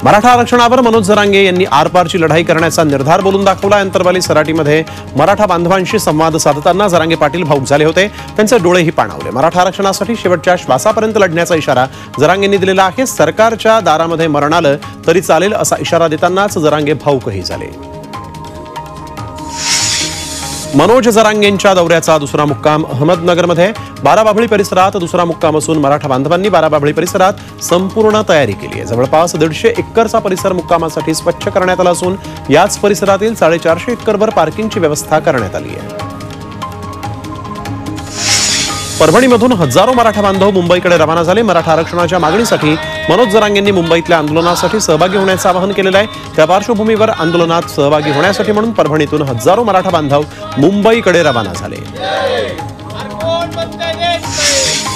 मराठा आरक्षणावर मनोज जरांगे यांनी आरपारची लढाई करण्याचा निर्धार बोलून दाखवला। अंतरवाली सराटीमध्ये मराठा बांधवांशी संवाद साधताना जरांगे पाटील भाऊक झाले होते। त्यांचे डोळेही पाणावले। मराठा आरक्षणासाठी शेवटच्या श्वासापर्यंत लढण्याचा इशारा जरांगेंनी दिलेला आहे। सरकारच्या दारामध्ये मरण आलं तरी चालेल असा इशारा देतानाच जरांगे भाऊकही झाले। मनोज जरांगेंच्या दौऱ्याचा दुसरा मुक्काम अहमदनगरमध्ये बाराबाभळी परिसरात दुसरा मुक्काम असून मराठा बांधवांनी बाराबाभळी परिसरात संपूर्ण तयारी केली आहे। जवळपास 150 एकरचा परिसर मुक्कामासाठी स्वच्छ करण्यात आला असून याच परिसरातील 450 एकरवर पार्किंगची व्यवस्था करण्यात आली आहे। परभणीमधून हजारो मराठा बांधव मुंबईकडे रवाना झाले। मराठा आरक्षणाच्या मागणीसाठी मनोज जरांगेंनी मुंबईतल्या आंदोलनासाठी सहभागी होण्याचं आवाहन केलेलं आहे। त्या पार्श्वभूमीवर आंदोलनात सहभागी होण्यासाठी म्हणून परभणीतून हजारो मराठा बांधव मुंबईकडे रवाना झाले।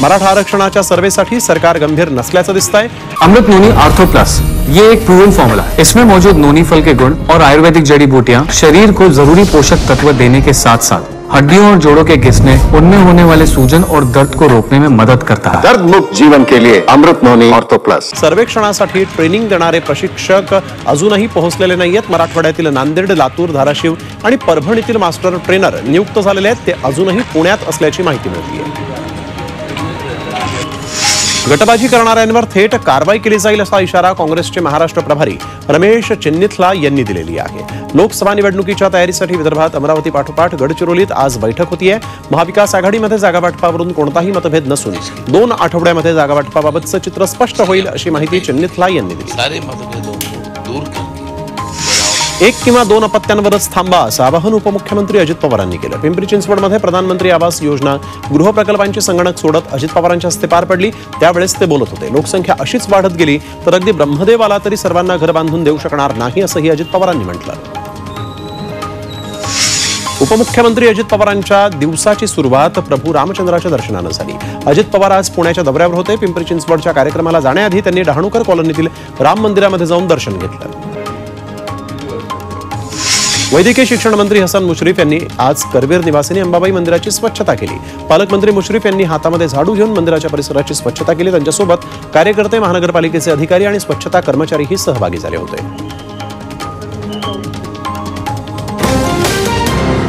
मराठा आरक्षणाच्या सर्वेसाठी सरकार गंभीर नसल्याचं दिसतंय। अमृत नोनी आर्थो प्लस ये एक प्रूवन फॉर्मूला है। इसमें मौजूद नोनी फल के गुण और आयुर्वेदिक जड़ी बूटियां शरीर को जरूरी पोषक तत्व देने के साथ साथ हड्डियों और जोड़ों के घिसने, उनमें होने वाले सूजन और दर्द को रोकने में मदद करता है। दर्द मुक्त जीवन के लिए अमृत नोनी ऑर्थो प्लस। सर्वेक्षणासाठी ट्रेनिंग देणारे प्रशिक्षक अजूनही पोहोचलेले नाहीयेत। मराठवाड्यातील नांदेड, लातूर, धाराशिव आणि परभणीतील मास्टर ट्रेनर नियुक्त झालेले आहेत। ते अजूनही पुण्यात असल्याची माहिती मिळते आहे। गटबाजी करणाऱ्यांवर थेट कारवाई केली जाईल असा इशारा काँग्रेसचे महाराष्ट्र प्रभारी रमेश चेन्निथला यांनी दिलेली आहे। लोकसभा निवडणुकीच्या तयारीसाठी विदर्भात अमरावती पाठोपाठ गडचिरोलीत आज बैठक होतीये। महाविकास आघाडीमध्ये जागावाटपावरून कोणताही मतभेद नसून 2 आठवड्यामध्ये जागावाटपाबाबतचं चित्र स्पष्ट होईल अशी माहिती चेन्निथला यांनी दिली। 1 किंवा 2 अपत्यांवरच थांबा असं आवाहन उपमुख्यमंत्री अजित पवारांनी केलं। पिंपरी चिंचवडमध्ये प्रधानमंत्री आवास योजना गृहप्रकल्पांची संगणक सोडत अजित पवारांच्या हस्ते पार पडली। त्यावेळेस ते बोलत होते। लोकसंख्या अशीच वाढत गेली तर अगदी ब्रह्मदेव आला तरी सर्वांना घर बांधून देऊ शकणार नाही असंही अजित पवारांनी म्हटलं। उपमुख्यमंत्री अजित पवारांच्या दिवसाची सुरुवात प्रभू रामचंद्राच्या दर्शनानं झाली। अजित पवार आज पुण्याच्या दौऱ्यावर होते। पिंपरी चिंचवडच्या कार्यक्रमाला जाण्याआधी त्यांनी डहाणूकर कॉलनीतील राम मंदिरामध्ये जाऊन दर्शन घेतलं। वैद्यकीय शिक्षण मंत्री हसन मुश्रीफ यांनी आज करवीर निवासिनी अंबाबाई मंदिराची स्वच्छता केली। पालकमंत्री मुश्रीफ यांनी हातामध्ये झाडू घेऊन मंदिराच्या परिसराची स्वच्छता केली। त्यांच्यासोबत कार्यकर्ते, महानगरपालिकेचे अधिकारी आणि स्वच्छता कर्मचारीही सहभागी झाले होते।